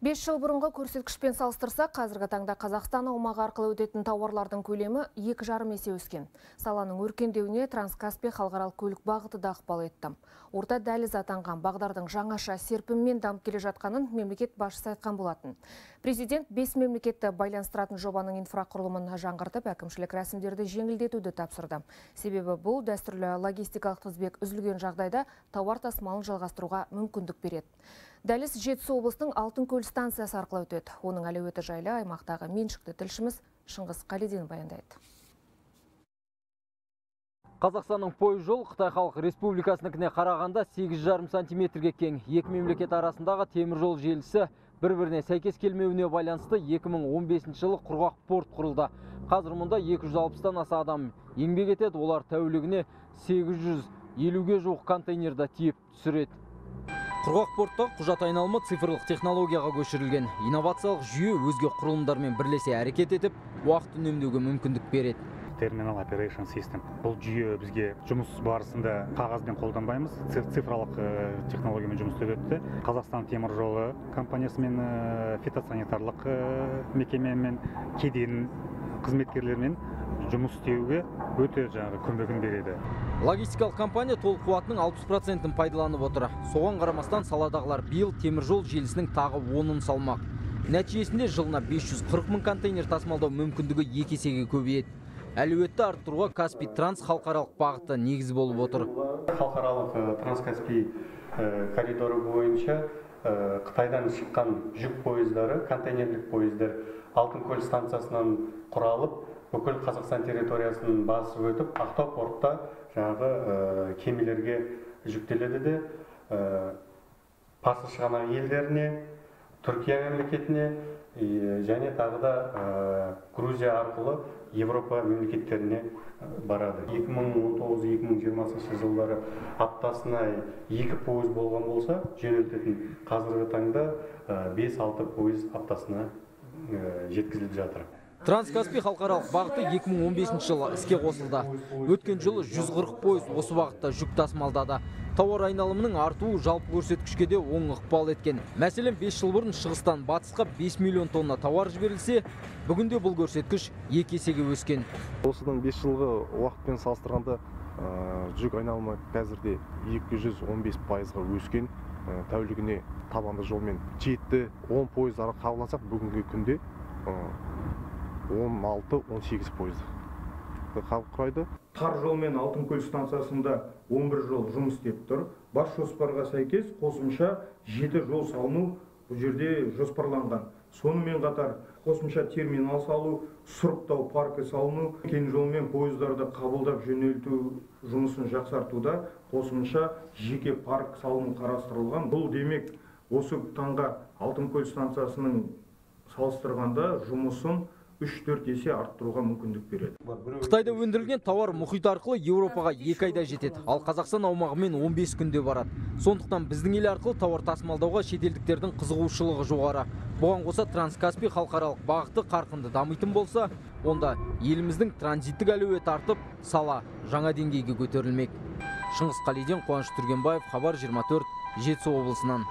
5 жыл бұрынғы көрсеткішпен салыстырсақ, қазіргі таңда Қазақстан аумағы арқылы өтетін тауарлардың көлемі 2,5 есе өскен. Саланың өркендеуіне Транскаспий халықаралық көлік бағыты да ықпал етті. Орта дәліз атанған бағдардың жаңаша серпінмен дамып келе жатқанын мемлекет басшысы айтқан болатын. Президент 5 мемлекетті байланыстыратын жобаның инфрақұрылымын жаңғыртып, әкімшілік рәсімдерді жеңілдетуді тапсырды. Себебі бұл дәстүрлі логистикалық тізбек үзілген жағдайда тауар тасымалын жалғастыруға мүмкіндік береді. Дәліз Жетісу облысының Алтынкөл станциясы арқылы өтеді. Оның әлеуеті жайлы аймақтағы меншікті тілшіміз Шыңғыс Қалиден баяндайды. Қазақстанның пойыз жол Қытай Халық Республикасыныкіне қарағанда 8,5 сантиметрге кең. Екі мемлекет арасындағы темір жол желісі бір-біріне сәйкес келмеуіне байланысты 2015 жылы құрғақ порт құрылды. Қазір мұнда 260-тан аса адам еңбек етеді. Олар тәулігіне 850-ге жуық контейнерді тиеп түсіреді. Құрғақ порттағы құжат айналымы цифрлық технологияға көшірілген. Инновациялық жүйе өзге құрылымдармен бірлесе әрекет етіп, уақыт үнемдеуге мүмкіндік береді. Terminal Operation System. Бұл жүйе бізге жұмыс барысында қағазбен қолданбаймыз, цифрлық технологиямен жұмыс істейді. Қазақстан темір жолы компаниясымен, фитосанитарлық мекемемен, кеден қызметкерлермен жұмыс істеуге өте көмегін береді. Логистикалық компания толық қуатының 60%-ін пайдаланып отыр. Соған қарамастан саладағылар биыл темір жол желісінің тағы 10-ын салмақ. Нәтижесінде жылына 540 мың контейнер тасымалдау мүмкіндігі 2 есеге көбейеді. Әлеуетті арттыруға Каспий Транс халықаралық бағыты негіз болып отыр. Халықаралық Транскаспий коридоры бойынша Қытайдан шыққан жүк пойыздары, контейнерлік пойыздар Алтынкөл станциясынан құралып, бүкіл Қазақстан территориясын басып өтіп, Ақтау портта кемелерге жүктеледі де, Парсы шығанақ елдеріне, Түркия мемлекетіне және тағы да Грузия арқылы Европа мемлекеттеріне барады. 2019-2020 жылдары аптасына 2 пойыз болған болса, жөнелтетін қазіргі таңда 5-6 пойыз аптасына жеткізіліп жатыр. Транскаспий халықаралық бағыты 2015 жылы іске қосылды. Өткен жылы 140 пойыз осы бағытта жүк тасымалдады. Тауар айналымының артуы жалпы көрсеткішке де оң ықпал еткен. Мәселен, 5 жыл бұрын шығыстан батысқа 5 миллион тонна тауар жіберілсе, бүгінде бұл көрсеткіш 2 есеге өскен. Осыдан 5 жылғы уақытпен салыстырғанда жүк айналымы қазірде 215%-ға өскен. Тәулігіне табанды жолмен 7-10 пойыздары қабылдасақ, бүгінгі күнде 16-18 пойызды құрайды. Тар жолмен Алтынкөл станциясында 11 жол жұмыс істеп тұр. Бас жоспарға сәйкес қосымша 7 жол салыну бұл жерде жоспарланған. Сонымен қатар қосымша терминал салу, сұрыптау паркі салыну, кен жолмен пойыздарды қабылдап жөнелту жұмысын жақсартуда қосымша жеке парк салыну қарастырылған. Бұл демек осы таңға Алтынкөл станциясының салыстырғанда жұмысын 3-4 есе арттыруға мүмкіндік береді. Қытайда өндірілген тауар мұхит арқылы Еуропаға 2 айда жетеді, ал Қазақстан аумағымен 15 күнде барады. Сондықтан біздің ел арқылы тауар тасымалдауға шетелдіктердің қызығушылығы жоғары. Бұған қоса Транскаспий халықаралық бағыты қарқынды дамитын болса, онда еліміздің транзиттік әлеуеті артып, сала жаңа деңгейге көтерілмек. Шыңғыс Қалиден, Қуаныш Түргенбаев, Хабар 24, Жетісу облысынан.